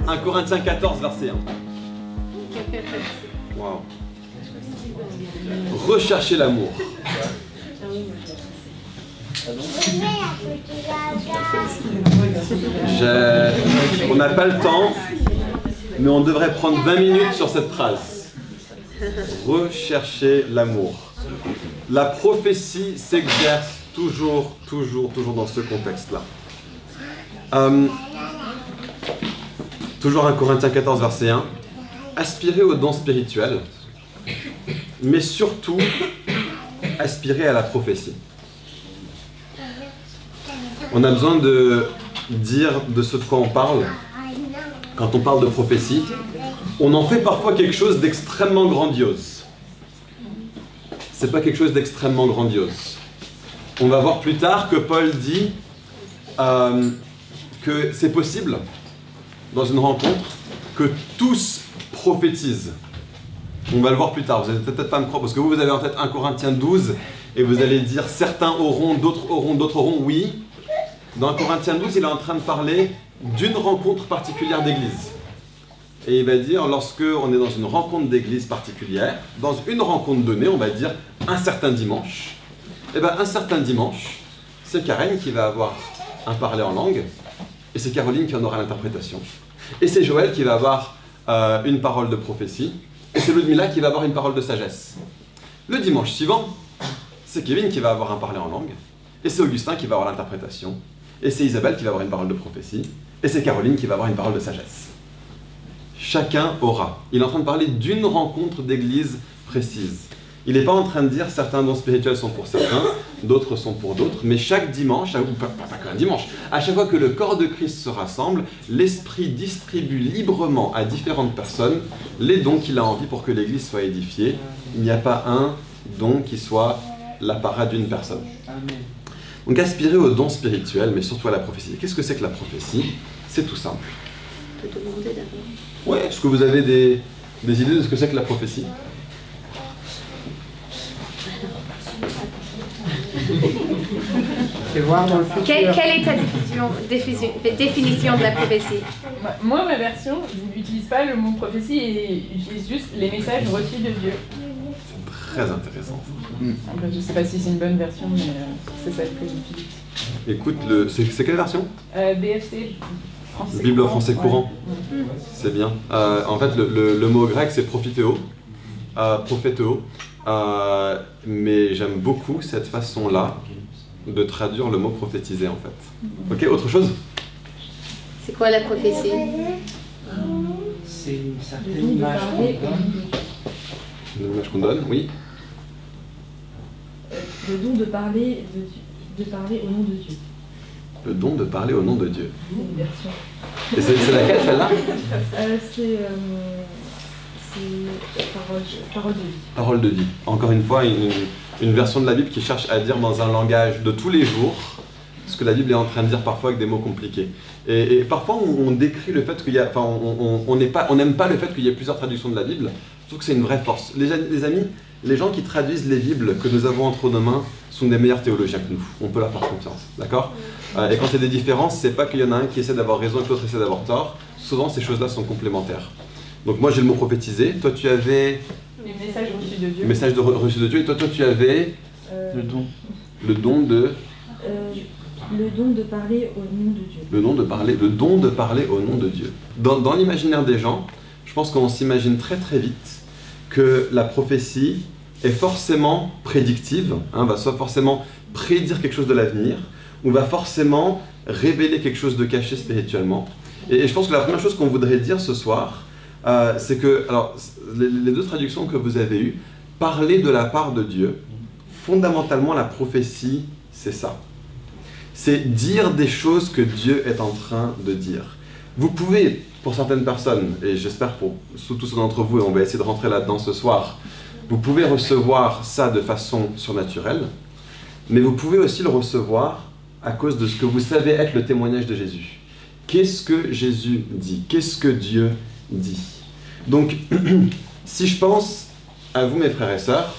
1 Corinthiens 14, verset 1. Wow. Recherchez l'amour. On n'a pas le temps, mais on devrait prendre 20 minutes sur cette phrase. Recherchez l'amour. La prophétie s'exerce toujours dans ce contexte-là. Toujours 1 Corinthiens 14, verset 1. Aspirez aux dons spirituels, mais surtout, aspirez à la prophétie. On a besoin de dire de ce de quoi on parle. Quand on parle de prophétie, on en fait parfois quelque chose d'extrêmement grandiose. C'est pas quelque chose d'extrêmement grandiose. On va voir plus tard que Paul dit que c'est possible, dans une rencontre, que tous prophétisent. On va le voir plus tard, vous n'allez peut-être pas me croire, parce que vous avez en tête 1 Corinthiens 12, et vous allez dire certains auront, d'autres auront, oui. Dans 1 Corinthiens 12, il est en train de parler d'une rencontre particulière d'église. Et il va dire, lorsque on est dans une rencontre d'église particulière, dans une rencontre donnée, on va dire un certain dimanche, et bien un certain dimanche, c'est Karen qui va avoir un parler en langue, et c'est Caroline qui en aura l'interprétation. Et c'est Joël qui va avoir une parole de prophétie, et c'est Ludmila qui va avoir une parole de sagesse. Le dimanche suivant, c'est Kevin qui va avoir un parler en langue, et c'est Augustin qui va avoir l'interprétation, et c'est Isabelle qui va avoir une parole de prophétie, et c'est Caroline qui va avoir une parole de sagesse. Chacun aura. Il est en train de parler d'une rencontre d'église précise. Il n'est pas en train de dire certains dons spirituels sont pour certains, d'autres sont pour d'autres, mais chaque dimanche, ou pas qu'un dimanche, à chaque fois que le corps de Christ se rassemble, l'Esprit distribue librement à différentes personnes les dons qu'il a envie pour que l'église soit édifiée. Il n'y a pas un don qui soit l'apparat d'une personne. Donc aspirer aux dons spirituels, mais surtout à la prophétie. Qu'est-ce que c'est que la prophétie? C'est tout simple. Je peux te demander d'abord. Oui, est-ce que vous avez des idées de ce que c'est que la prophétie? Quelle est ta définition de la prophétie? Moi, ma version, je n'utilise pas le mot prophétie et j'utilise juste les messages reçus de Dieu. C'est très intéressant. Je ne sais pas si c'est une bonne version, mais c'est celle que j'utilise. Écoute, c'est quelle version? BFC. Français Bible courant. français courant. Ouais. C'est bien. En fait, le mot grec, c'est prophétéo. Prophétéo. Mais j'aime beaucoup cette façon-là de traduire le mot prophétiser, en fait. Ok, autre chose? C'est quoi la prophétie? C'est une certaine image qu'on donne. Une image qu'on donne, oui. Le don de parler au nom de Dieu. Le don de parler au nom de Dieu. C'est une version. Et c'est laquelle, celle-là? C'est parole de vie. Parole de vie. Encore une fois, une version de la Bible qui cherche à dire dans un langage de tous les jours ce que la Bible est en train de dire parfois avec des mots compliqués. Et parfois, on décrit le fait qu'il y a... Enfin, on n'aime pas le fait qu'il y ait plusieurs traductions de la Bible. Je trouve que c'est une vraie force. Les amis, les gens qui traduisent les Bibles que nous avons entre nos mains sont des meilleurs théologiens que nous. On peut leur faire confiance, d'accord? Et quand il y a des différences, c'est pas qu'il y en a un qui essaie d'avoir raison et que l'autre essaie d'avoir tort. Souvent, ces choses-là sont complémentaires. Donc moi, j'ai le mot prophétiser. Toi, tu avais... Les messages reçus de Dieu. Les messages reçus de Dieu. Et toi, tu avais... Le don. Le don de... Le don de parler au nom de Dieu. Le don de parler au nom de Dieu. Dans l'imaginaire des gens, je pense qu'on s'imagine très très vite que la prophétie est forcément prédictive, va soit forcément prédire quelque chose de l'avenir, ou va forcément révéler quelque chose de caché spirituellement. Et je pense que la première chose qu'on voudrait dire ce soir, c'est que, alors, les deux traductions que vous avez eues, parler de la part de Dieu, fondamentalement la prophétie, c'est ça. C'est dire des choses que Dieu est en train de dire. Vous pouvez, pour certaines personnes, et j'espère pour tous ceux d'entre vous, et on va essayer de rentrer là-dedans ce soir, vous pouvez recevoir ça de façon surnaturelle, mais vous pouvez aussi le recevoir à cause de ce que vous savez être le témoignage de Jésus. Qu'est-ce que Jésus dit? Qu'est-ce que Dieu dit? Donc, si je pense à vous, mes frères et sœurs,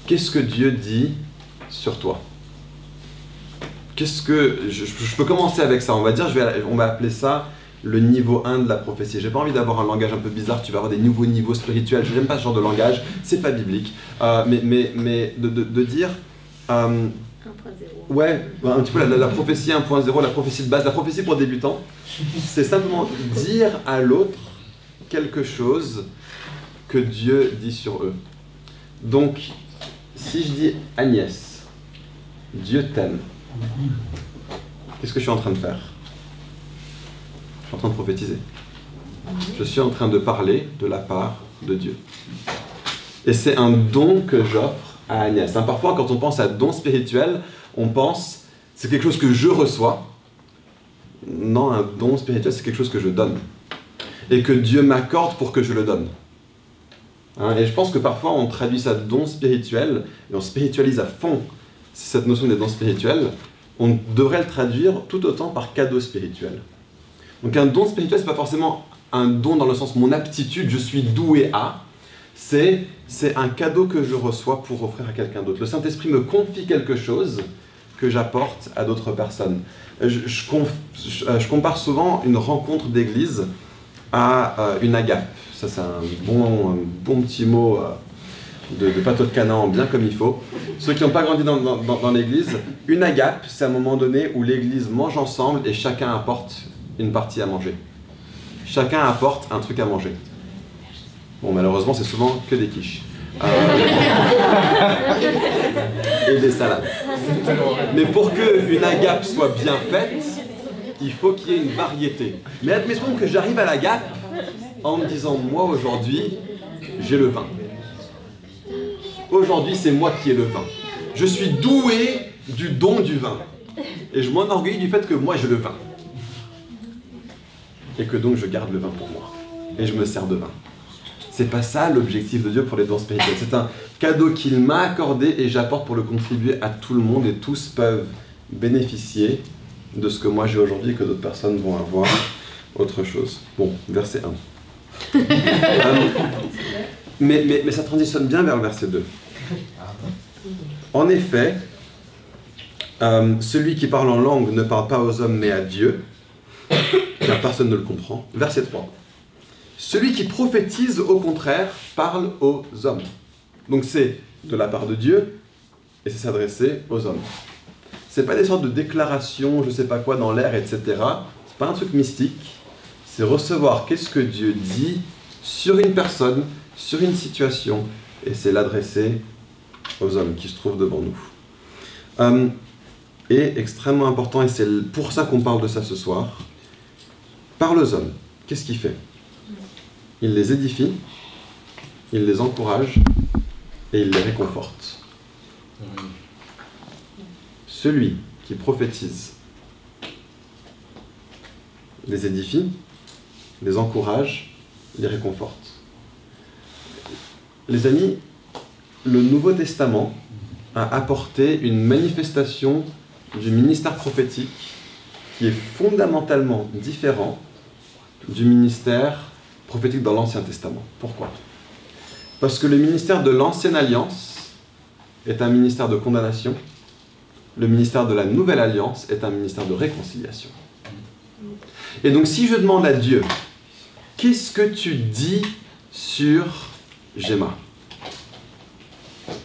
qu'est-ce que Dieu dit sur toi? Qu'est-ce que... Je peux commencer avec ça, on va dire, on va appeler ça le niveau 1 de la prophétie. J'ai pas envie d'avoir un langage un peu bizarre, tu vas avoir des nouveaux niveaux spirituels, je n'aime pas ce genre de langage, c'est pas biblique. Mais de dire... 1.0. Ouais, un petit peu la prophétie 1.0, la prophétie de base, la prophétie pour débutants, c'est simplement dire à l'autre quelque chose que Dieu dit sur eux. Donc, si je dis Agnès, Dieu t'aime, qu'est-ce que je suis en train de faire? Je suis en train de prophétiser. Je suis en train de parler de la part de Dieu. Et c'est un don que j'offre à Agnès. Parfois, quand on pense à don spirituel, on pense c'est quelque chose que je reçois. Non, un don spirituel, c'est quelque chose que je donne. Et que Dieu m'accorde pour que je le donne. Et je pense que parfois, on traduit ça don spirituel, et on spiritualise à fond cette notion des dons spirituels. On devrait le traduire tout autant par cadeau spirituel. Donc un don spirituel, c'est pas forcément un don dans le sens mon aptitude, je suis doué à. C'est un cadeau que je reçois pour offrir à quelqu'un d'autre. Le Saint-Esprit me confie quelque chose que j'apporte à d'autres personnes. Je compare souvent une rencontre d'église à une agape. Ça, c'est un bon petit mot de pâteau de canard bien comme il faut. Ceux qui n'ont pas grandi dans l'église, une agape, c'est un moment donné où l'église mange ensemble et chacun apporte une partie à manger. Chacun apporte un truc à manger. Bon, malheureusement, c'est souvent que des quiches. Et des salades. Mais pour qu'une agape soit bien faite, il faut qu'il y ait une variété. Mais admettons que j'arrive à l'agape en me disant, moi aujourd'hui, j'ai le vin. Aujourd'hui, c'est moi qui ai le vin. Je suis doué du don du vin. Et je m'enorgueillis du fait que moi, j'ai le vin. Et que donc, je garde le vin pour moi. Et je me sers de vin. C'est pas ça l'objectif de Dieu pour les dons spirituels. C'est un cadeau qu'il m'a accordé et j'apporte pour le contribuer à tout le monde et tous peuvent bénéficier de ce que moi j'ai aujourd'hui et que d'autres personnes vont avoir autre chose. Bon, verset 1. Mais ça transitionne bien vers le verset 2. En effet, celui qui parle en langue ne parle pas aux hommes mais à Dieu, car personne ne le comprend. Verset 3. Celui qui prophétise, au contraire, parle aux hommes. Donc c'est de la part de Dieu, et c'est s'adresser aux hommes. C'est pas des sortes de déclarations, je sais pas quoi, dans l'air, etc. C'est pas un truc mystique. C'est recevoir qu'est-ce que Dieu dit sur une personne, sur une situation, et c'est l'adresser aux hommes qui se trouvent devant nous. Et extrêmement important, et c'est pour ça qu'on parle de ça ce soir, parle aux hommes. Qu'est-ce qu'il fait ? Il les édifie, il les encourage et il les réconforte. Celui qui prophétise les édifie, les encourage, les réconforte. Les amis, le Nouveau Testament a apporté une manifestation du ministère prophétique qui est fondamentalement différent du ministère prophétique dans l'Ancien Testament. Pourquoi ? Parce que le ministère de l'Ancienne Alliance est un ministère de condamnation, le ministère de la Nouvelle Alliance est un ministère de réconciliation. Et donc si je demande à Dieu, qu'est-ce que tu dis sur Gemma ?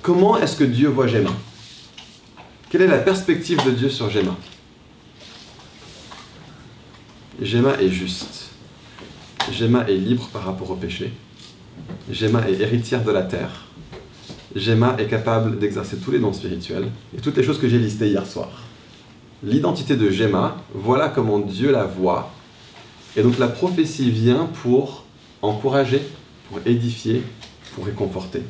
Comment est-ce que Dieu voit Gemma ? Quelle est la perspective de Dieu sur Gemma ? Gemma est juste. Gemma est libre par rapport au péché. Gemma est héritière de la terre. Gemma est capable d'exercer tous les dons spirituels et toutes les choses que j'ai listées hier soir. L'identité de Gemma, voilà comment Dieu la voit. Et donc la prophétie vient pour encourager, pour édifier, pour réconforter.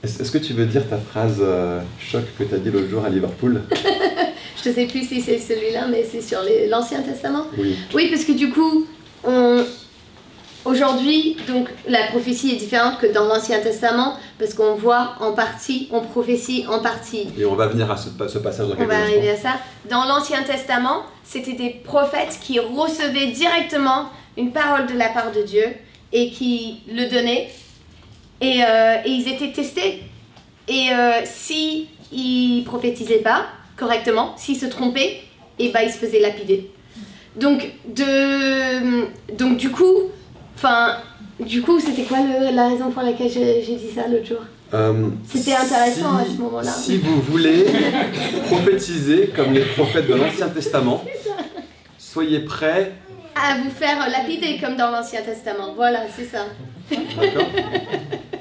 Est-ce que tu veux dire ta phrase choc que tu as dit l'autre jour à Liverpool ? Je ne sais plus si c'est celui-là, mais c'est sur l'Ancien Testament. Oui. Oui, parce que du coup, aujourd'hui, donc la prophétie est différente que dans l'Ancien Testament, parce qu'on voit en partie, on prophétie en partie. Et on va venir à ce passage dans quelques instants. On va arriver à ça. Dans l'Ancien Testament, c'était des prophètes qui recevaient directement une parole de la part de Dieu et qui le donnaient. Et ils étaient testés. Et s'ils ne prophétisaient pas correctement, s'ils se trompaient, et bah il se faisait lapider. Donc du coup, c'était quoi la raison pour laquelle j'ai dit ça l'autre jour? C'était intéressant à ce moment-là. Si vous voulez prophétiser comme les prophètes de l'Ancien Testament, soyez prêts à vous faire lapider comme dans l'Ancien Testament. Voilà, c'est ça. D'accord.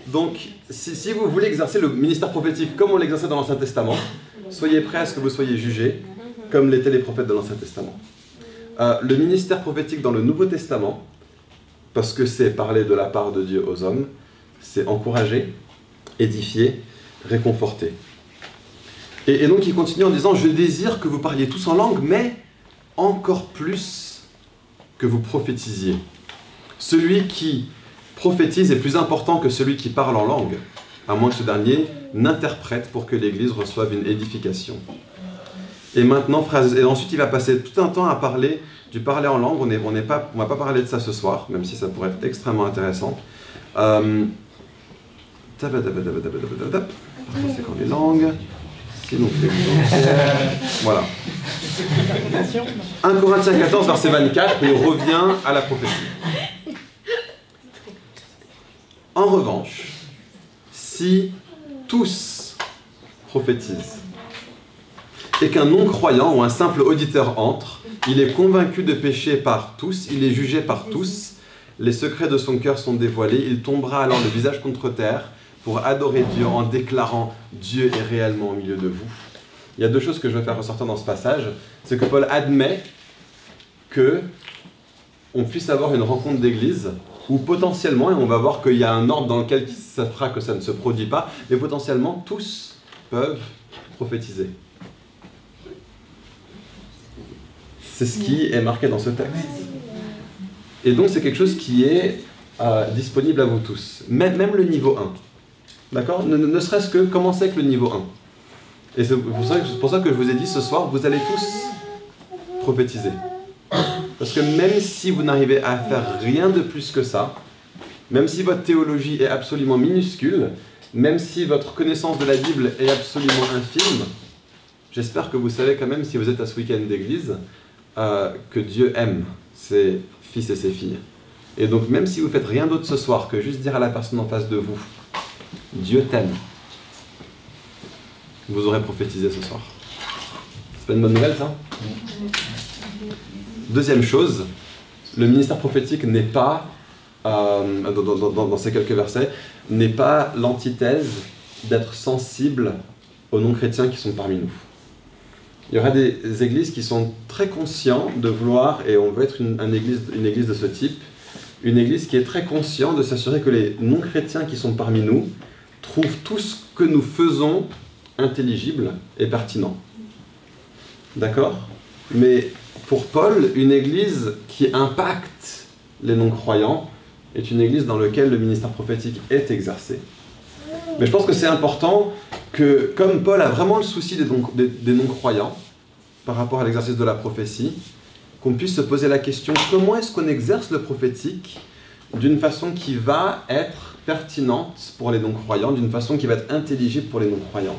Donc, si vous voulez exercer le ministère prophétique comme on l'exerçait dans l'Ancien Testament, soyez prêts à ce que vous soyez jugés comme l'étaient les prophètes de l'Ancien Testament. Le ministère prophétique dans le Nouveau Testament, parce que c'est parler de la part de Dieu aux hommes, c'est encourager, édifier, réconforter. Et donc il continue en disant « Je désire que vous parliez tous en langue, mais encore plus que vous prophétisiez. Celui qui prophétise est plus important que celui qui parle en langue, à moins que ce dernier n'interprète pour que l'Église reçoive une édification. » Et maintenant, et ensuite il va passer tout un temps à parler du parler en langue. On va pas parler de ça ce soir, même si ça pourrait être extrêmement intéressant. C'est quand les langues. Sinon, voilà. 1 Corinthiens 14, verset 24, il revient à la prophétie. En revanche, si tous prophétisent, et qu'un non-croyant ou un simple auditeur entre, il est convaincu de péché par tous, il est jugé par tous, les secrets de son cœur sont dévoilés, il tombera alors le visage contre terre pour adorer Dieu en déclarant « Dieu est réellement au milieu de vous ». Il y a deux choses que je veux faire ressortir dans ce passage. C'est que Paul admet que on puisse avoir une rencontre d'église où potentiellement, et on va voir qu'il y a un ordre dans lequel ça fera que ça ne se produit pas, mais potentiellement tous peuvent prophétiser. C'est ce qui est marqué dans ce texte. Et donc c'est quelque chose qui est disponible à vous tous. Même le niveau 1. D'accord ? Ne serait-ce que commencer avec le niveau 1. Et c'est pour ça que je vous ai dit ce soir, vous allez tous prophétiser. Parce que même si vous n'arrivez à faire rien de plus que ça, même si votre théologie est absolument minuscule, même si votre connaissance de la Bible est absolument infime, j'espère que vous savez quand même, si vous êtes à ce week-end d'église, que Dieu aime ses fils et ses filles. Et donc même si vous faites rien d'autre ce soir que juste dire à la personne en face de vous, Dieu t'aime, vous aurez prophétisé ce soir. C'est pas une bonne nouvelle ça ? Deuxième chose, le ministère prophétique n'est pas, dans ces quelques versets, n'est pas l'antithèse d'être sensible aux non-chrétiens qui sont parmi nous. Il y aura des églises qui sont très conscients de vouloir, et on veut être une église de ce type, une église qui est très consciente de s'assurer que les non-chrétiens qui sont parmi nous trouvent tout ce que nous faisons intelligible et pertinent. D'accord ? Mais pour Paul, une église qui impacte les non-croyants est une église dans laquelle le ministère prophétique est exercé. Mais je pense que c'est important que, comme Paul a vraiment le souci des non-croyants par rapport à l'exercice de la prophétie, qu'on puisse se poser la question, comment est-ce qu'on exerce le prophétique d'une façon qui va être pertinente pour les non-croyants, d'une façon qui va être intelligible pour les non-croyants.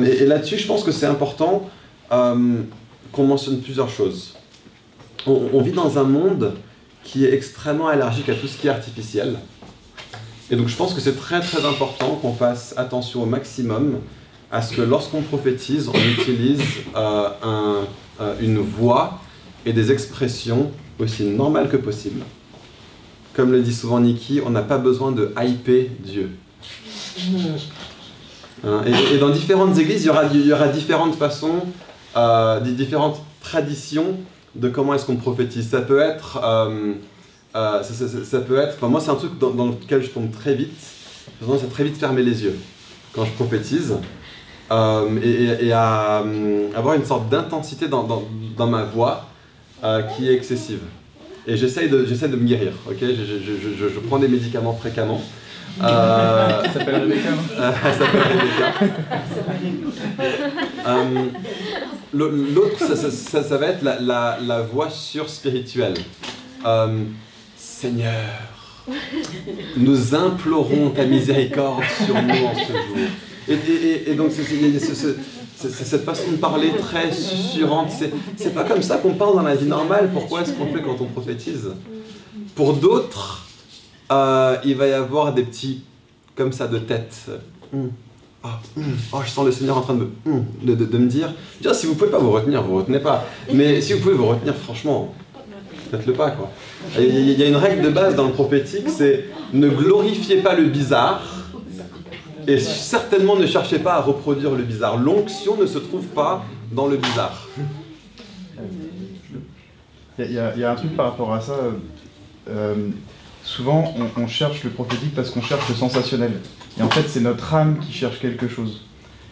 Et là-dessus, je pense que c'est important qu'on mentionne plusieurs choses. On vit dans un monde qui est extrêmement allergique à tout ce qui est artificiel. Et donc je pense que c'est très très important qu'on fasse attention au maximum à ce que lorsqu'on prophétise, on utilise une voix et des expressions aussi normales que possible. Comme le dit souvent Nikki, on n'a pas besoin de hyper Dieu. Et dans différentes églises, il y aura différentes façons, différentes traditions de comment est-ce qu'on prophétise. Ça peut être... enfin, moi, c'est un truc dans lequel je tombe très vite. J'ai tendance à très vite fermer les yeux quand je prophétise et à avoir une sorte d'intensité dans ma voix qui est excessive. Et j'essaie de me guérir, ok ? Je prends des médicaments fréquemment. Ça s'appelle Rebecca. Ça s'appelle Rebecca. L'autre, ça va être la voix surspirituelle. Seigneur, nous implorons ta miséricorde sur nous en ce jour. Et donc c'est cette façon de parler très susurrante. C'est pas comme ça qu'on parle dans la vie normale. Pourquoi est-ce qu'on fait quand on prophétise? Pour d'autres, il va y avoir des petits, comme ça, de tête. Oh, je sens le Seigneur en train de me dire, si vous pouvez pas vous retenir, vous retenez pas. Mais si vous pouvez vous retenir, franchement, faites-le pas, quoi. Il y a une règle de base dans le prophétique, c'est ne glorifiez pas le bizarre et certainement ne cherchez pas à reproduire le bizarre. L'onction ne se trouve pas dans le bizarre. Il y a un truc par rapport à ça. Souvent, on cherche le prophétique parce qu'on cherche le sensationnel. Et en fait, c'est notre âme qui cherche quelque chose.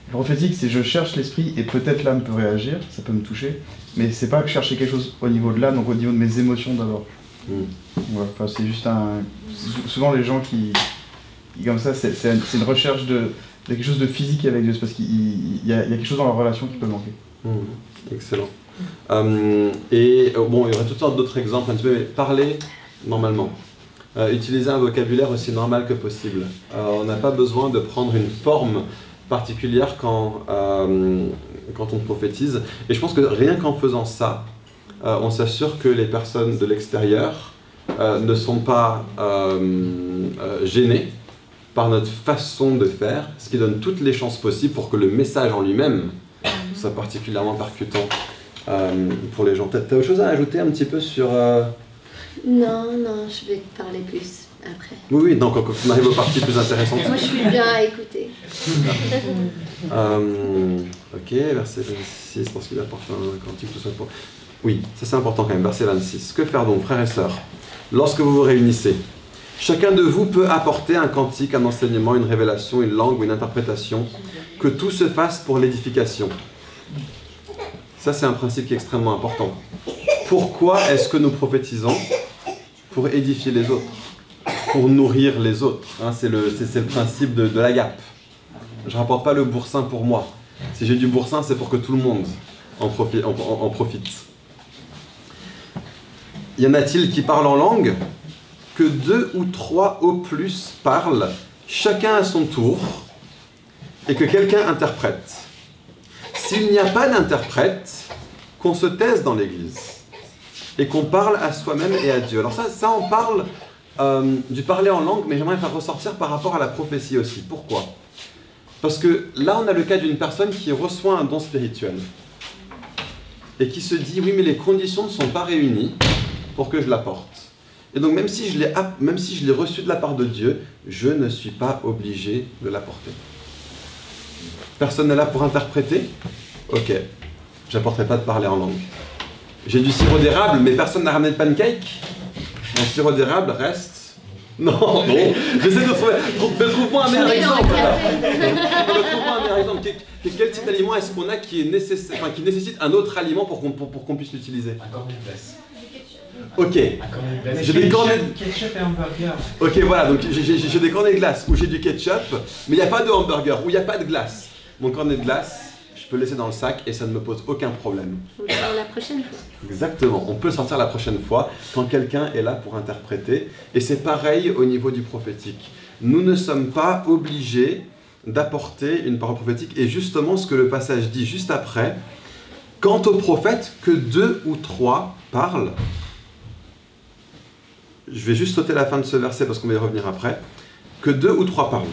Le prophétique, c'est je cherche l'esprit et peut-être l'âme peut réagir, ça peut me toucher, mais c'est pas chercher quelque chose au niveau de l'âme, donc au niveau de mes émotions d'abord. Voilà, enfin, c'est juste souvent les gens qui comme ça, c'est une recherche de quelque chose de physique avec Dieu, parce qu'il y a quelque chose dans leur relation qui peut manquer. Excellent. Bon, il y aurait toutes sortes d'autres exemples un petit peu, mais parler normalement. Utiliser un vocabulaire aussi normal que possible. On n'a pas besoin de prendre une forme particulière quand on prophétise. Et je pense que rien qu'en faisant ça, on s'assure que les personnes de l'extérieur ne sont pas gênées par notre façon de faire, ce qui donne toutes les chances possibles pour que le message en lui-même soit particulièrement percutant pour les gens. T'as autre chose à ajouter un petit peu sur... Non, je vais te parler plus après. Oui, donc quand on arrive aux parties plus intéressantes. Moi, je suis bien à écouter. Ok, verset 26, parce qu'il apporte un cantique, tout ça pour... Oui, ça c'est important quand même, verset 26. Que faire donc, frères et sœurs, lorsque vous vous réunissez? Chacun de vous peut apporter un cantique, un enseignement, une révélation, une langue ou une interprétation, que tout se fasse pour l'édification. Ça, c'est un principe qui est extrêmement important. Pourquoi est-ce que nous prophétisons? Pour édifier les autres, pour nourrir les autres. C'est le principe de l'agape. Je ne rapporte pas le boursin pour moi. Si j'ai du boursin, c'est pour que tout le monde en profite. Y en a-t-il qui parlent en langue? Que 2 ou 3 au plus parlent, chacun à son tour, et que quelqu'un interprète. S'il n'y a pas d'interprète, qu'on se taise dans l'Église et qu'on parle à soi-même et à Dieu. Alors ça on parle du parler en langue, mais j'aimerais faire ressortir par rapport à la prophétie aussi. Pourquoi? Parce que là, on a le cas d'une personne qui reçoit un don spirituel et qui se dit, oui, mais les conditions ne sont pas réunies pour que je l'apporte. Et donc, même si je l'ai reçu de la part de Dieu, je ne suis pas obligé de l'apporter. Personne n'est là pour interpréter? Ok, j'apporterai pas de parler en langue. J'ai du sirop d'érable, mais personne n'a ramené de pancake. Mon sirop d'érable reste... Non, j'essaie de trouver un meilleur exemple. Trouve-moi un meilleur exemple. Quel type d'aliment est-ce qu'on a qui nécessite un autre aliment pour qu'on puisse l'utiliser? Un cornet de glace. Ok. J'ai des cornets de ketchup et hamburger. Ok, voilà, donc j'ai des cornets de glace où j'ai du ketchup, mais il n'y a pas de hamburger, où il n'y a pas de glace. Mon cornet de glace, je peux le laisser dans le sac et ça ne me pose aucun problème. On le sort la prochaine fois. Exactement, on peut le sortir la prochaine fois quand quelqu'un est là pour interpréter. Et c'est pareil au niveau du prophétique. Nous ne sommes pas obligés d'apporter une parole prophétique. Et justement, ce que le passage dit juste après, quant au prophète, que 2 ou 3 parlent. Je vais juste sauter la fin de ce verset parce qu'on va y revenir après. Que 2 ou 3 parlent.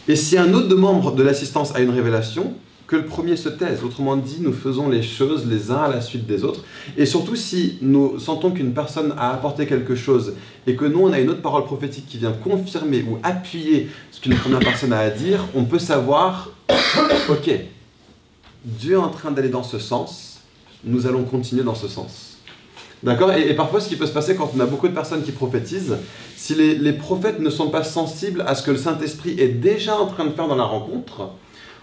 Et si un autre membre de l'assistance a une révélation, que le premier se taise. Autrement dit, nous faisons les choses les uns à la suite des autres. Et surtout, si nous sentons qu'une personne a apporté quelque chose et que nous, on a une autre parole prophétique qui vient confirmer ou appuyer ce qu'une première personne a à dire, on peut savoir, ok, Dieu est en train d'aller dans ce sens, nous allons continuer dans ce sens. D'accord? Et parfois, ce qui peut se passer quand on a beaucoup de personnes qui prophétisent, si les prophètes ne sont pas sensibles à ce que le Saint-Esprit est déjà en train de faire dans la rencontre,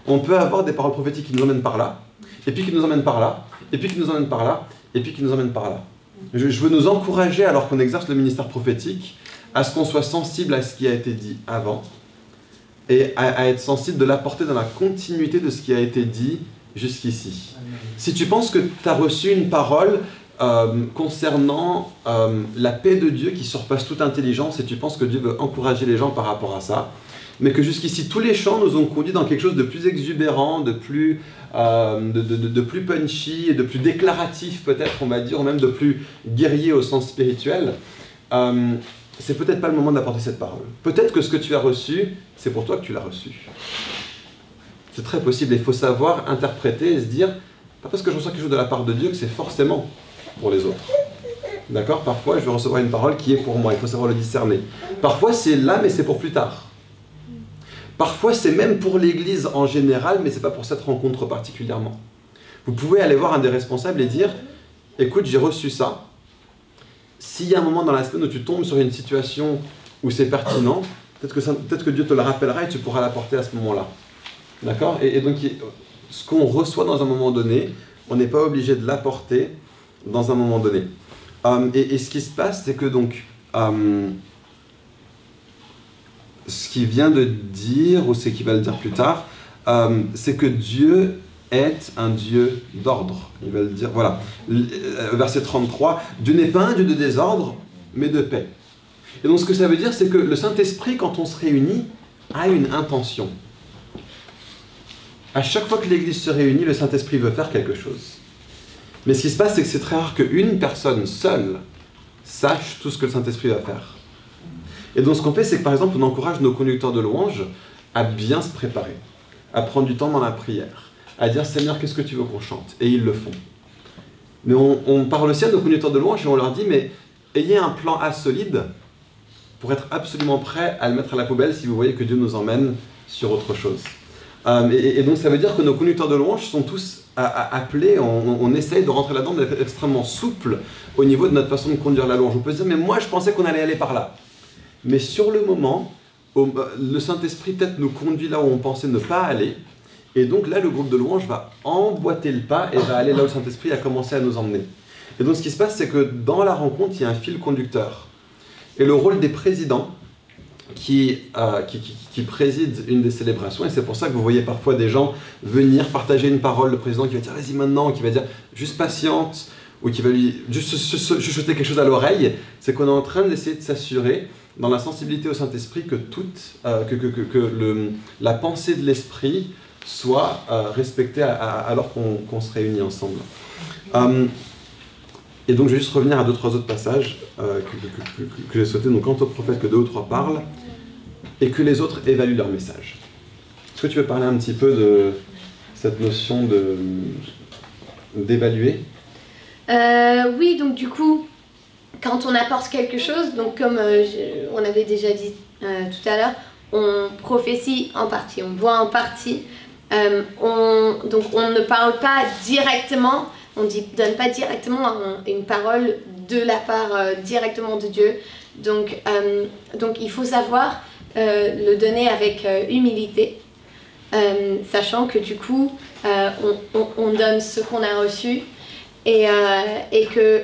on peut avoir des paroles prophétiques qui nous emmènent par là, et puis qui nous emmènent par là, et puis qui nous emmènent par là, et puis qui nous emmènent par là. Je veux nous encourager, alors qu'on exerce le ministère prophétique, à ce qu'on soit sensible à ce qui a été dit avant, et à être sensible de l'apporter dans la continuité de ce qui a été dit jusqu'ici. Si tu penses que tu as reçu une parole concernant la paix de Dieu qui surpasse toute intelligence et tu penses que Dieu veut encourager les gens par rapport à ça, mais que jusqu'ici tous les chants nous ont conduit dans quelque chose de plus exubérant, de plus punchy, et de plus déclaratif peut-être, on va dire, ou même de plus guerrier au sens spirituel, c'est peut-être pas le moment d'apporter cette parole. Peut-être que ce que tu as reçu, c'est pour toi que tu l'as reçu. C'est très possible, il faut savoir interpréter et se dire, pas parce que je reçois quelque chose de la part de Dieu que c'est forcément pour les autres. D'accord? Parfois, je vais recevoir une parole qui est pour moi, il faut savoir le discerner. Parfois, c'est là, mais c'est pour plus tard. Parfois, c'est même pour l'Église en général, mais c'est pas pour cette rencontre particulièrement. Vous pouvez aller voir un des responsables et dire, écoute, j'ai reçu ça. S'il y a un moment dans la semaine où tu tombes sur une situation où c'est pertinent, peut-être que Dieu te le rappellera et tu pourras l'apporter à ce moment-là. D'accord? Et donc, ce qu'on reçoit dans un moment donné, on n'est pas obligé de l'apporter dans un moment donné. Et ce qui se passe, c'est que donc, ce qu'il vient de dire, ou ce qu'il va le dire plus tard, c'est que Dieu est un Dieu d'ordre. Il va le dire, voilà. Verset 33, Dieu n'est pas un Dieu de désordre, mais de paix. Et donc ce que ça veut dire, c'est que le Saint-Esprit, quand on se réunit, a une intention. À chaque fois que l'Église se réunit, le Saint-Esprit veut faire quelque chose. Mais ce qui se passe, c'est que c'est très rare qu'une personne seule sache tout ce que le Saint-Esprit va faire. Et donc ce qu'on fait, c'est que par exemple, on encourage nos conducteurs de louanges à bien se préparer, à prendre du temps dans la prière, à dire « Seigneur, qu'est-ce que tu veux qu'on chante ?» Et ils le font. Mais on parle aussi à nos conducteurs de louanges et on leur dit « Mais ayez un plan A solide pour être absolument prêt à le mettre à la poubelle si vous voyez que Dieu nous emmène sur autre chose. » Et donc ça veut dire que nos conducteurs de louanges sont tous appelés, on essaye de rentrer là-dedans, d'être extrêmement souple au niveau de notre façon de conduire la louange. On peut se dire, mais moi je pensais qu'on allait aller par là. Mais sur le moment, le Saint-Esprit peut-être nous conduit là où on pensait ne pas aller, et donc là le groupe de louange va emboîter le pas et va aller là où le Saint-Esprit a commencé à nous emmener. Et donc ce qui se passe, c'est que dans la rencontre, il y a un fil conducteur. Et le rôle des présidents, qui préside une des célébrations, et c'est pour ça que vous voyez parfois des gens venir partager une parole, le président qui va dire vas-y maintenant, qui va dire juste patiente, ou qui va lui juste chuchoter quelque chose à l'oreille, c'est qu'on est en train d'essayer de s'assurer dans la sensibilité au Saint-Esprit que la pensée de l'Esprit soit respectée alors qu'on se réunit ensemble. Et donc je vais juste revenir à 2-3 autres passages que j'ai souhaité. Donc quant au prophète que 2 ou 3 parlent, et que les autres évaluent leur message. Est-ce que tu veux parler un petit peu de cette notion d'évaluer? Oui, donc du coup, quand on apporte quelque chose, donc comme on avait déjà dit tout à l'heure, on prophétie en partie, on voit en partie, donc on ne parle pas directement, on ne donne pas directement une parole de la part directement de Dieu, donc il faut savoir le donner avec humilité, sachant que du coup on donne ce qu'on a reçu et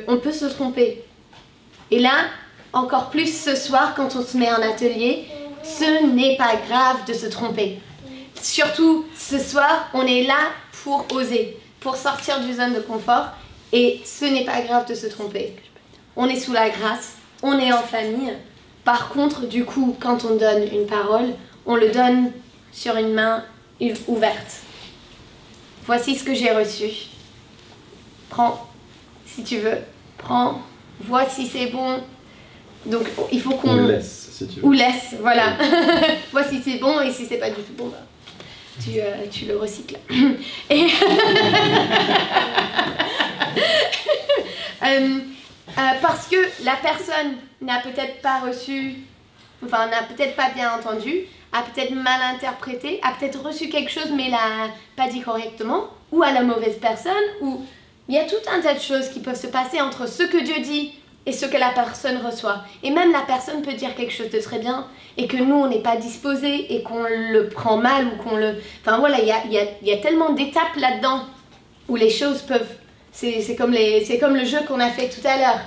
qu'on peut se tromper. Et là, encore plus ce soir quand on se met en atelier, ce n'est pas grave de se tromper. Surtout ce soir, on est là pour oser, pour sortir du zone de confort, et ce n'est pas grave de se tromper. On est sous la grâce, on est en famille. Par contre, du coup, quand on donne une parole, on le donne sur une main ouverte. Voici ce que j'ai reçu. Prends, si tu veux. Prends, vois si c'est bon. Donc, il faut qu'on... Ou laisse, si tu veux. Ou laisse, voilà. Vois si c'est bon, et si c'est pas du tout bon, bah, tu le recycles. Et... parce que la personne n'a peut-être pas reçu, enfin n'a peut-être pas bien entendu, a peut-être mal interprété, a peut-être reçu quelque chose mais l'a pas dit correctement, ou à la mauvaise personne, ou il y a tout un tas de choses qui peuvent se passer entre ce que Dieu dit et ce que la personne reçoit. Et même la personne peut dire quelque chose de très bien et que nous on n'est pas disposé et qu'on le prend mal ou qu'on le... Enfin voilà, il y a tellement d'étapes là-dedans où les choses peuvent... C'est comme le jeu qu'on a fait tout à l'heure.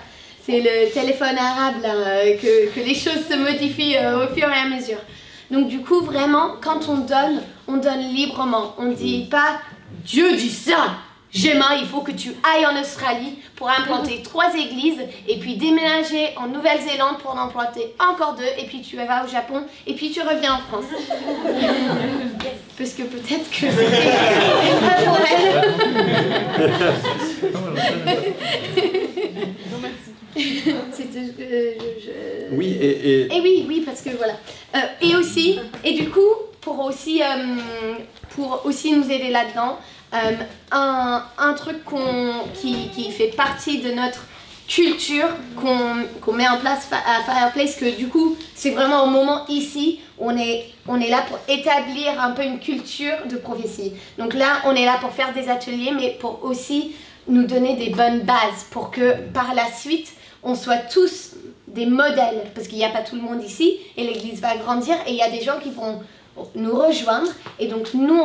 C'est le téléphone arabe là, que les choses se modifient au fur et à mesure. Donc du coup vraiment quand on donne librement. On ne dit pas Dieu dit ça, Gemma, il faut que tu ailles en Australie pour implanter 3 églises et puis déménager en Nouvelle-Zélande pour en implanter encore 2 et puis tu vas au Japon et puis tu reviens en France. Parce que peut-être que c'était pas pour elle. C'était Oui, et oui, parce que voilà. Et aussi, et du coup, pour aussi nous aider là-dedans, un truc qui fait partie de notre culture qu'on met en place à Fireplace, que du coup, c'est vraiment au moment ici, on est là pour établir un peu une culture de prophétie. Donc là, on est là pour faire des ateliers, mais pour aussi nous donner des bonnes bases, pour que par la suite, on soit tous des modèles, parce qu'il n'y a pas tout le monde ici, et l'église va grandir, et il y a des gens qui vont nous rejoindre, et donc nous,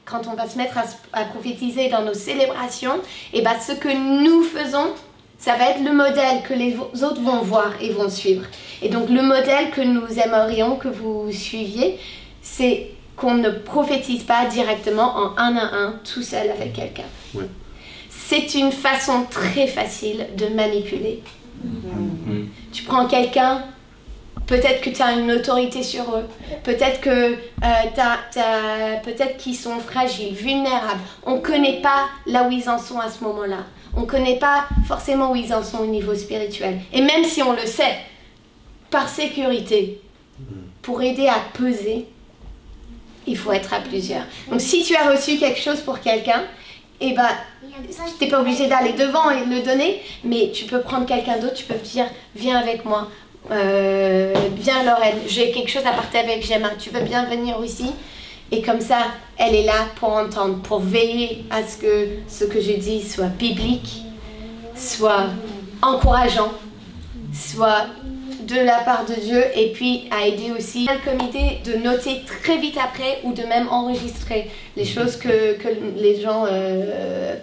quand on va se mettre à prophétiser dans nos célébrations, et ben ce que nous faisons, ça va être le modèle que les autres vont voir et vont suivre. Et donc le modèle que nous aimerions que vous suiviez, c'est qu'on ne prophétise pas directement en 1 à 1, tout seul avec quelqu'un. Ouais. C'est une façon très facile de manipuler. Tu prends quelqu'un, peut-être que tu as une autorité sur eux, peut-être que peut-être qu'ils sont fragiles, vulnérables. On ne connaît pas là où ils en sont à ce moment-là. On ne connaît pas forcément où ils en sont au niveau spirituel. Et même si on le sait, par sécurité, pour aider à peser, il faut être à plusieurs. Donc si tu as reçu quelque chose pour quelqu'un, et ben, tu n'es pas obligé d'aller devant et le donner, mais tu peux prendre quelqu'un d'autre, tu peux dire, viens avec moi, viens Lorraine, j'ai quelque chose à partager avec Gemma, tu veux bien venir aussi? Et comme ça, elle est là pour entendre, pour veiller à ce que ce que je dis soit biblique, soit encourageant, soit de la part de Dieu, et puis à aider aussi le comité de noter très vite après ou de même enregistrer les choses que les gens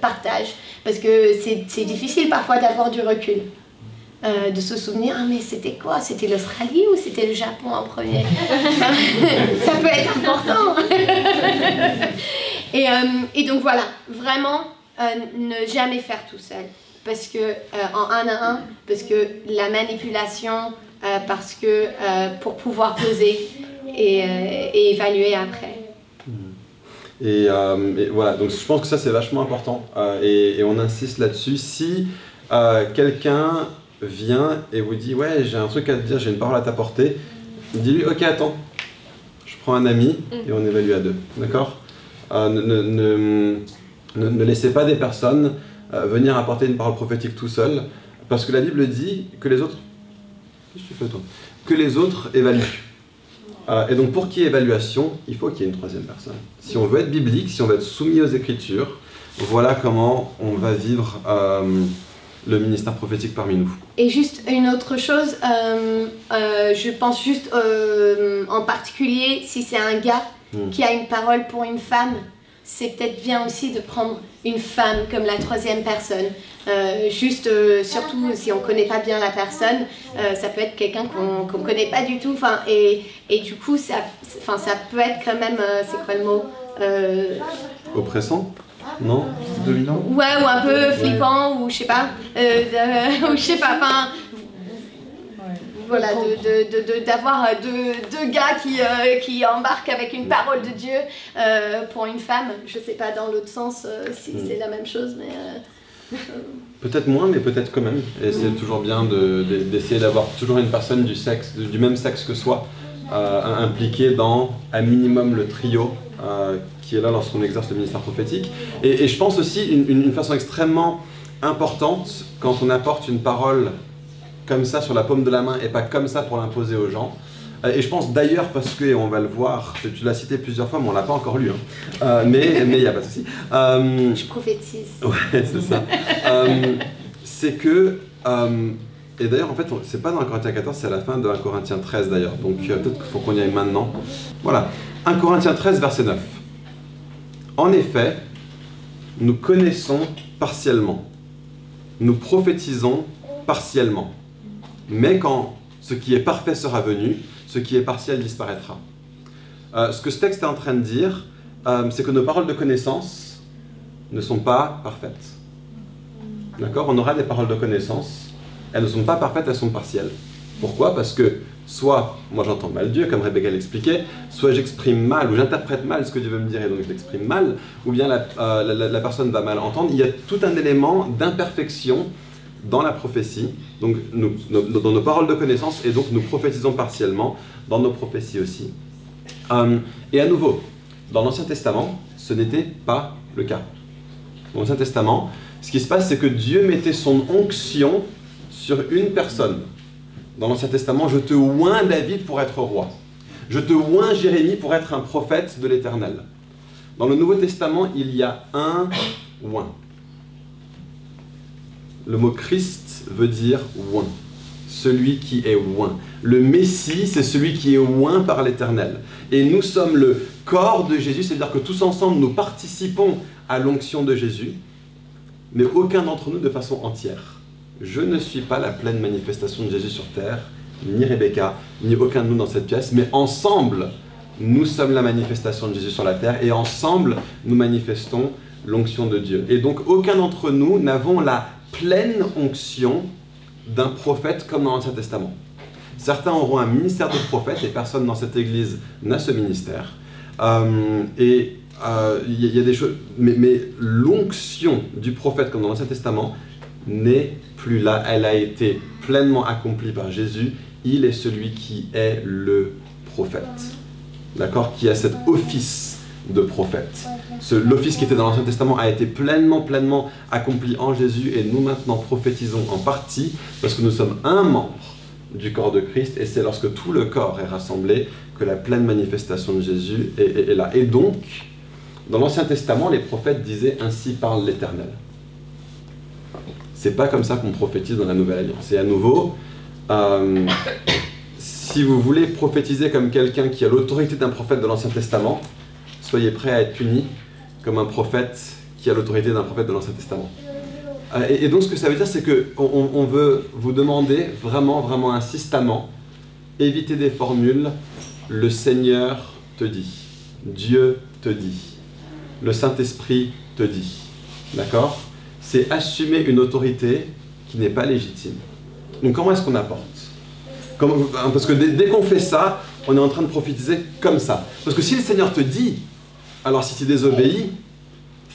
partagent, parce que c'est difficile parfois d'avoir du recul, de se souvenir, ah mais c'était quoi? C'était l'Australie ou c'était le Japon en premier? Ça peut être important. Et donc voilà, vraiment ne jamais faire tout seul, parce que en 1 à 1, parce que la manipulation, parce que pour pouvoir peser et évaluer après. Et voilà, donc je pense que ça c'est vachement important, et on insiste là-dessus. Si quelqu'un vient et vous dit ouais j'ai un truc à te dire, j'ai une parole à t'apporter, dis-lui ok attends, je prends un ami et on évalue à 2, d'accord? Ne laissez pas des personnes venir apporter une parole prophétique tout seul, parce que la Bible dit que les autres, qu'est-ce que tu fais toi? Que les autres évaluent. Et donc pour qu'il y ait évaluation, il faut qu'il y ait une 3e personne. Si on veut être biblique, si on veut être soumis aux Écritures, voilà comment on va vivre le ministère prophétique parmi nous. Et juste une autre chose, je pense juste en particulier si c'est un gars qui a une parole pour une femme, c'est peut-être bien aussi de prendre une femme comme la 3e personne. Surtout si on ne connaît pas bien la personne, ça peut être quelqu'un qu'on ne connaît pas du tout. Et du coup, ça peut être quand même, c'est quoi le mot? Oppressant? Non? Dominant? Ouais, ou un peu flippant, ou je sais pas. Ou je sais pas, enfin... Voilà, d'avoir deux gars qui embarquent avec une parole de Dieu pour une femme. Je sais pas dans l'autre sens si c'est la même chose, mais... Peut-être moins, mais peut-être quand même. Et c'est toujours bien d'essayer d'avoir toujours une personne du même sexe que soi, impliquée dans, un minimum, le trio qui est là lorsqu'on exerce le ministère prophétique. Et je pense aussi une façon extrêmement importante, quand on apporte une parole comme ça sur la paume de la main et pas comme ça pour l'imposer aux gens. Et je pense d'ailleurs, parce que, et on va le voir, tu l'as cité plusieurs fois, mais on l'a pas encore lu, hein. Mais il n'y a pas de souci. Je prophétise. Ouais, c'est ça. C'est que, et d'ailleurs en fait, c'est pas dans 1 Corinthiens 14, c'est à la fin de 1 Corinthiens 13 d'ailleurs, donc peut-être qu'il faut qu'on y aille maintenant. Voilà, 1 Corinthiens 13, verset 9. En effet, nous connaissons partiellement, nous prophétisons partiellement. Mais quand ce qui est parfait sera venu, ce qui est partiel disparaîtra. Ce que ce texte est en train de dire, c'est que nos paroles de connaissance ne sont pas parfaites. D'accord? On aura des paroles de connaissance. Elles ne sont pas parfaites, elles sont partielles. Pourquoi? Parce que soit moi j'entends mal Dieu, comme Rebecca l'expliquait, soit j'exprime mal ou j'interprète mal ce que Dieu veut me dire et donc je l'exprime mal, ou bien la personne va mal entendre. Il y a tout un élément d'imperfection dans la prophétie, donc dans nos paroles de connaissance, et donc nous prophétisons partiellement dans nos prophéties aussi. Et à nouveau, dans l'Ancien Testament, ce n'était pas le cas. Dans l'Ancien Testament, ce qui se passe, c'est que Dieu mettait son onction sur une personne. Dans l'Ancien Testament, je te oins David pour être roi. Je te oins Jérémie pour être un prophète de l'Éternel. Dans le Nouveau Testament, il y a un oint. Le mot Christ veut dire oint. Celui qui est oint. Le Messie, c'est celui qui est oint par l'Éternel. Et nous sommes le corps de Jésus, c'est-à-dire que tous ensemble, nous participons à l'onction de Jésus, mais aucun d'entre nous de façon entière. Je ne suis pas la pleine manifestation de Jésus sur terre, ni Rebecca, ni aucun de nous dans cette pièce, mais ensemble, nous sommes la manifestation de Jésus sur la terre, et ensemble, nous manifestons l'onction de Dieu. Et donc, aucun d'entre nous n'avons la pleine onction d'un prophète comme dans l'Ancien Testament. Certains auront un ministère de prophète, et personne dans cette église n'a ce ministère. Il y a des choses, mais l'onction du prophète comme dans l'Ancien Testament n'est plus là, elle a été pleinement accomplie par Jésus. Il est celui qui est le prophète, d'accord, qui a cet office de prophète. L'office qui était dans l'Ancien Testament a été pleinement accompli en Jésus, et nous maintenant prophétisons en partie parce que nous sommes un membre du corps de Christ, et c'est lorsque tout le corps est rassemblé que la pleine manifestation de Jésus est là. Et donc, dans l'Ancien Testament, les prophètes disaient « Ainsi parle l'Éternel ». C'est pas comme ça qu'on prophétise dans la Nouvelle Alliance. Et à nouveau, si vous voulez prophétiser comme quelqu'un qui a l'autorité d'un prophète de l'Ancien Testament, soyez prêts à être punis comme un prophète qui a l'autorité d'un prophète de l'Ancien Testament. Et donc ce que ça veut dire, c'est qu'on veut vous demander vraiment insistamment, évitez des formules « le Seigneur te dit »,« Dieu te dit »,« le Saint-Esprit te dit ». D'accord ? C'est assumer une autorité qui n'est pas légitime. Donc comment est-ce qu'on apporte? Parce que dès qu'on fait ça, on est en train de prophétiser comme ça. Parce que si le Seigneur te dit, alors si tu désobéis,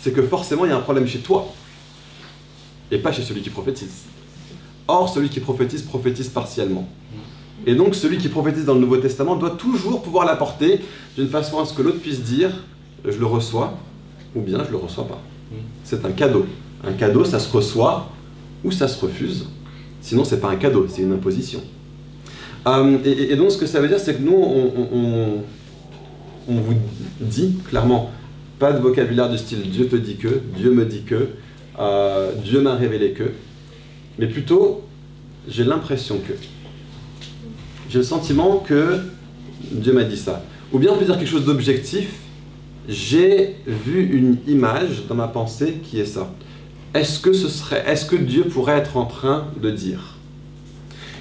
c'est que forcément il y a un problème chez toi, et pas chez celui qui prophétise. Or, celui qui prophétise, prophétise partiellement. Et donc celui qui prophétise dans le Nouveau Testament doit toujours pouvoir l'apporter d'une façon à ce que l'autre puisse dire « je le reçois » ou bien « je le reçois pas ». C'est un cadeau. Un cadeau, ça se reçoit ou ça se refuse. Sinon, c'est pas un cadeau, c'est une imposition. Et donc, ce que ça veut dire, c'est que nous, on vous dit clairement, pas de vocabulaire du style « Dieu te dit que »,« Dieu me dit que »,« Dieu m'a révélé que », mais plutôt, j'ai l'impression que. J'ai le sentiment que Dieu m'a dit ça. Ou bien on peut dire quelque chose d'objectif, j'ai vu une image dans ma pensée qui est ça. Est-ce que Dieu pourrait être en train de dire?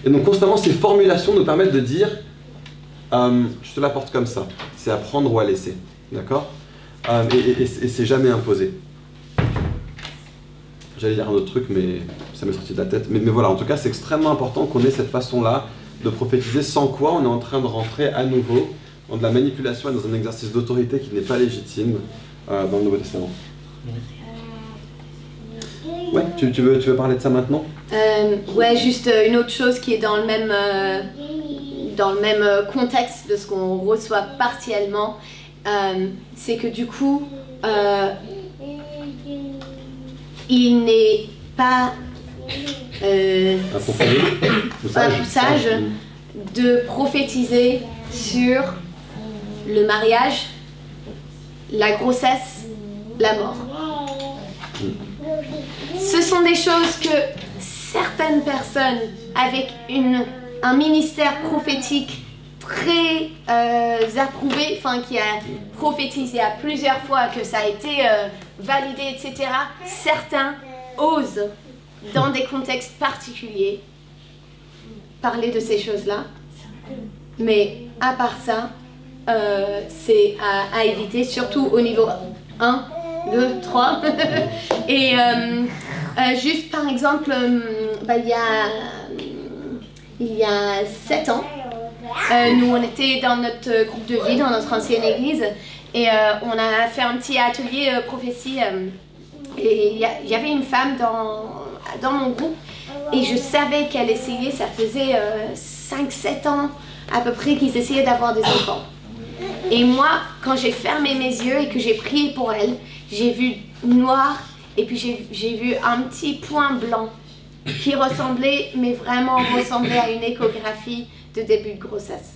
Et donc constamment ces formulations nous permettent de dire je te l'apporte comme ça, c'est à prendre ou à laisser, d'accord? Et c'est jamais imposé. J'allais dire un autre truc, mais ça m'est sorti de la tête. Mais voilà, en tout cas, c'est extrêmement important qu'on ait cette façon-là de prophétiser, sans quoi on est en train de rentrer à nouveau dans de la manipulation et dans un exercice d'autorité qui n'est pas légitime dans le Nouveau Testament. Ouais, tu veux parler de ça maintenant? Ouais, juste une autre chose qui est dans le même contexte de ce qu'on reçoit partiellement, c'est que du coup, il n'est pas sage de prophétiser sur le mariage, la grossesse, la mort. Ce sont des choses que certaines personnes avec un ministère prophétique très approuvé, enfin qui a prophétisé à plusieurs fois, que ça a été validé, etc. Certains osent, dans des contextes particuliers, parler de ces choses-là. Mais à part ça, c'est à éviter, surtout au niveau 1, 2, 3. Et juste par exemple, il y a 7 ans, nous on était dans notre groupe de vie, dans notre ancienne église, et on a fait un petit atelier prophétie. Et il y avait une femme dans mon groupe, et je savais qu'elle essayait, ça faisait 5-7 ans à peu près qu'ils essayaient d'avoir des enfants. Et moi, quand j'ai fermé mes yeux et que j'ai prié pour elle, j'ai vu noir, et puis j'ai vu un petit point blanc qui ressemblait, mais vraiment ressemblait à une échographie de début de grossesse.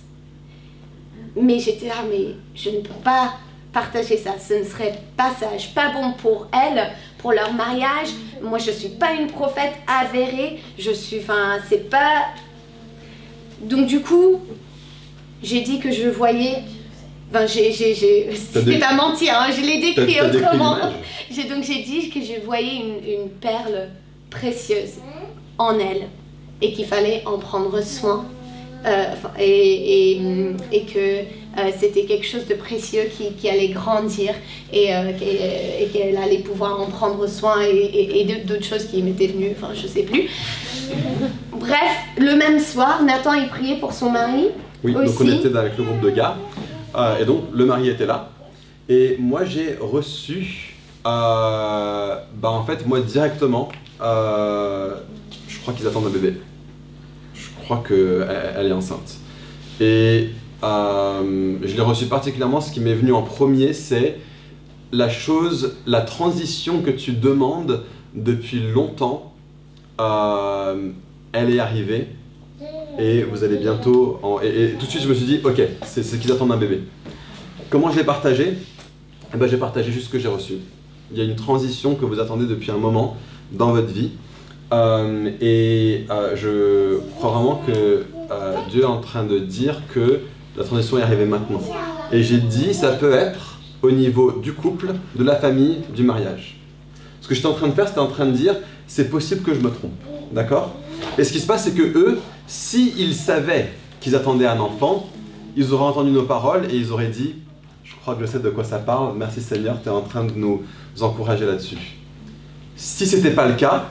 Mais j'étais là, mais je ne peux pas partager ça, ce ne serait pas sage, pas bon pour elle, pour leur mariage. Moi je suis pas une prophète avérée, c'est pas... Donc du coup, j'ai dit que je voyais... c'était pas mentir, hein, je l'ai décrit autrement. Donc j'ai dit que je voyais une perle précieuse en elle et qu'il fallait en prendre soin et que c'était quelque chose de précieux qui allait grandir et qu'elle allait pouvoir en prendre soin et d'autres choses qui m'étaient venues, je sais plus. Bref, le même soir, Nathan il priait pour son mari. Oui, aussi. Donc on était avec le groupe de gars. Et donc le mari était là et moi j'ai reçu en fait moi directement je crois qu'ils attendent un bébé, je crois qu'elle est enceinte et je l'ai reçu particulièrement. Ce qui m'est venu en premier, c'est la transition que tu demandes depuis longtemps, elle est arrivée. Et vous allez bientôt... Et tout de suite, je me suis dit, ok, c'est qu'ils attendent un bébé. Comment je l'ai partagé? J'ai partagé juste ce que j'ai reçu. Il y a une transition que vous attendez depuis un moment dans votre vie. Je crois vraiment que Dieu est en train de dire que la transition est arrivée maintenant. Et j'ai dit, ça peut être au niveau du couple, de la famille, du mariage. Ce que j'étais en train de faire, c'était en train de dire, c'est possible que je me trompe. D'accord? Et ce qui se passe, c'est que eux, s'ils savaient qu'ils attendaient un enfant, ils auraient entendu nos paroles et ils auraient dit « Je crois que je sais de quoi ça parle, merci Seigneur, tu es en train de nous encourager là-dessus. » Si ce n'était pas le cas,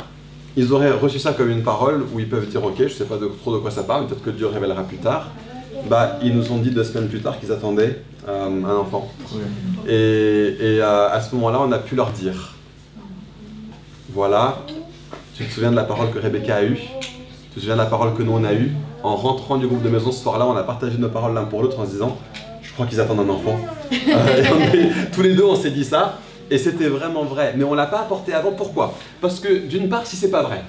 ils auraient reçu ça comme une parole où ils peuvent dire « Ok, je ne sais pas trop de quoi ça parle, peut-être que Dieu révélera plus tard. » Ils nous ont dit 2 semaines plus tard qu'ils attendaient un enfant. Et à ce moment-là, on a pu leur dire « Voilà, tu te souviens de la parole que Rebecca a eue? Tu te souviens de la parole que nous on a eue? En rentrant du groupe de maison ce soir-là, on a partagé nos paroles l'un pour l'autre en se disant je crois qu'ils attendent un enfant. » Tous les deux on s'est dit ça, et c'était vraiment vrai. Mais on ne l'a pas apporté avant, pourquoi? Parce que d'une part, si c'est pas vrai,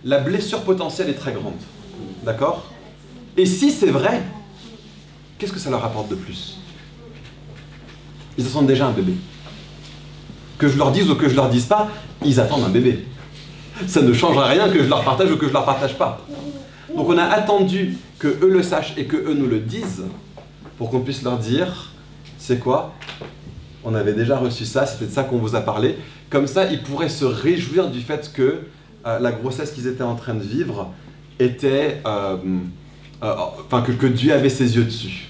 la blessure potentielle est très grande. D'accord? Et si c'est vrai, qu'est-ce que ça leur apporte de plus? Ils attendent déjà un bébé. Que je leur dise ou que je leur dise pas, ils attendent un bébé. Ça ne changera rien que je leur partage ou que je leur partage pas. Donc on a attendu que eux le sachent et que eux nous le disent pour qu'on puisse leur dire, c'est quoi? On avait déjà reçu ça, c'était de ça qu'on vous a parlé. Comme ça, ils pourraient se réjouir du fait que la grossesse qu'ils étaient en train de vivre était... que Dieu avait ses yeux dessus.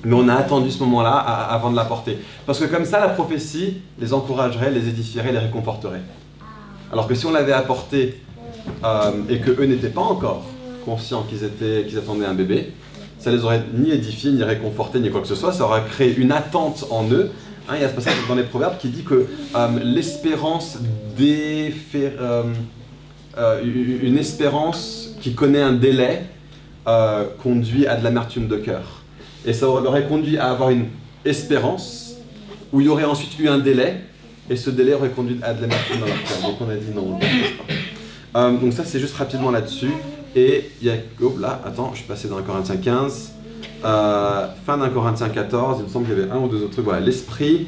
Mais on a attendu ce moment-là avant de l'apporter. Parce que comme ça, la prophétie les encouragerait, les édifierait, les réconforterait. Alors que si on l'avait apporté et qu'eux n'étaient pas encore conscients qu'ils attendaient un bébé, ça les aurait ni édifiés, ni réconfortés, ni quoi que ce soit. Ça aurait créé une attente en eux. Il y a ce passage dans les Proverbes qui dit que l'espérance une espérance qui connaît un délai conduit à de l'amertume de cœur. Et ça leur aurait conduit à avoir une espérance où il y aurait ensuite eu un délai, et ce délai aurait conduit à de l'amertume dans leur cœur. Donc on a dit non, on ne passe pas. Donc ça c'est juste rapidement là-dessus. Et il y a... Oh là, attends, je suis passé dans 1 Corinthiens 15. Fin d'un Corinthiens 14, il me semble qu'il y avait un ou deux autres trucs. Voilà, l'esprit,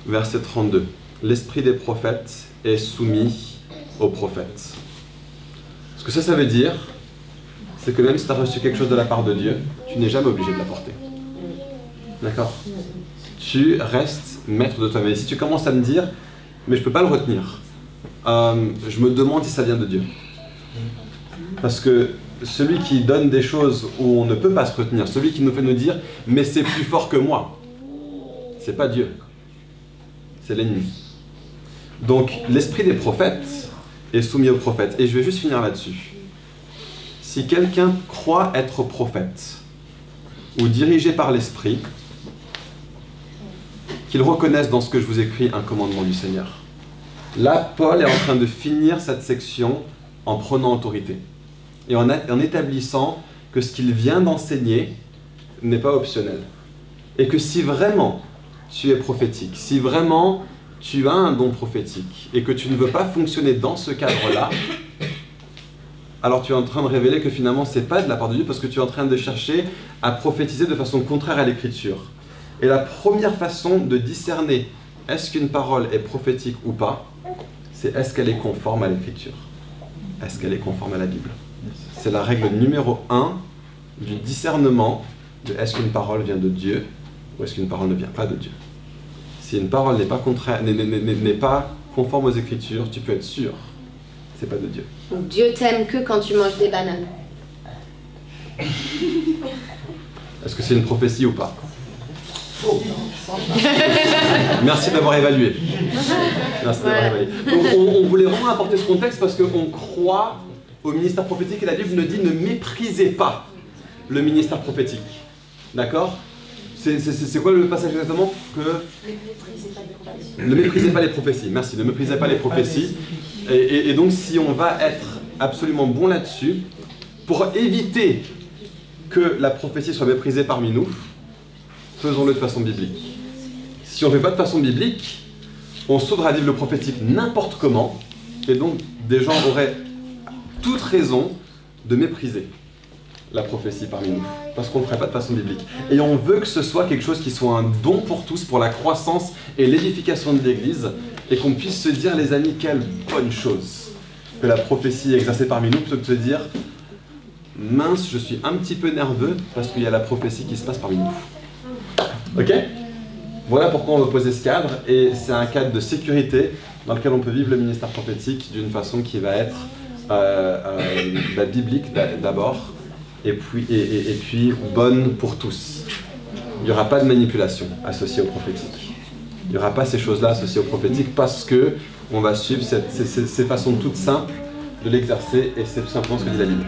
verset 32. L'esprit des prophètes est soumis aux prophètes. Ce que ça veut dire, c'est que même si tu as reçu quelque chose de la part de Dieu, tu n'es jamais obligé de l'apporter. D'accord? Tu restes maître de toi-même. Et si tu commences à me dire, mais je ne peux pas le retenir, je me demande si ça vient de Dieu. Parce que celui qui donne des choses où on ne peut pas se retenir, celui qui nous fait nous dire, mais c'est plus fort que moi, c'est pas Dieu. c'est l'ennemi. Donc l'esprit des prophètes est soumis aux prophètes. Et je vais juste finir là-dessus. Si quelqu'un croit être prophète ou dirigé par l'esprit, qu'il reconnaisse dans ce que je vous écris un commandement du Seigneur. Là, Paul est en train de finir cette section en prenant autorité et en établissant que ce qu'il vient d'enseigner n'est pas optionnel. Et que si vraiment tu es prophétique, si vraiment tu as un don prophétique et que tu ne veux pas fonctionner dans ce cadre-là, alors tu es en train de révéler que finalement c'est pas de la part de Dieu parce que tu es en train de chercher à prophétiser de façon contraire à l'écriture. Et la première façon de discerner est-ce qu'une parole est prophétique ou pas, c'est est-ce qu'elle est conforme à l'écriture. Est-ce qu'elle est conforme à la Bible? C'est la règle numéro 1 du discernement de est-ce qu'une parole vient de Dieu ou est-ce qu'une parole ne vient pas de Dieu. Si une parole n'est pas conforme aux Écritures, tu peux être sûr, c'est pas de Dieu. Donc Dieu t'aime que quand tu manges des bananes. Est-ce que c'est une prophétie ou pas? Merci d'avoir évalué. Merci d'avoir évalué. Donc on voulait vraiment apporter ce contexte parce qu'on croit au ministère prophétique et la Bible nous dit ne méprisez pas le ministère prophétique. D'accord? C'est quoi le passage exactement? Ne méprisez pas les prophéties. Merci, ne méprisez pas les prophéties. Et donc si on va être absolument bon là-dessus, pour éviter que la prophétie soit méprisée parmi nous, faisons-le de façon biblique. Si on ne fait pas de façon biblique, on sauvera vivre le prophétique n'importe comment, et donc des gens auraient toute raison de mépriser la prophétie parmi nous, parce qu'on ne le ferait pas de façon biblique. Et on veut que ce soit quelque chose qui soit un don pour tous, pour la croissance et l'édification de l'Église, et qu'on puisse se dire, les amis, quelle bonne chose que la prophétie est exercée parmi nous, plutôt que de se dire, mince, je suis un petit peu nerveux, parce qu'il y a la prophétie qui se passe parmi nous. Ok? Voilà pourquoi on veut poser ce cadre, et c'est un cadre de sécurité dans lequel on peut vivre le ministère prophétique d'une façon qui va être biblique d'abord, et puis bonne pour tous. Il n'y aura pas de manipulation associée au prophétique. Il n'y aura pas ces choses-là associées au prophétique parce que on va suivre ces façons toutes simples de l'exercer, et c'est tout simplement ce que dit la Bible.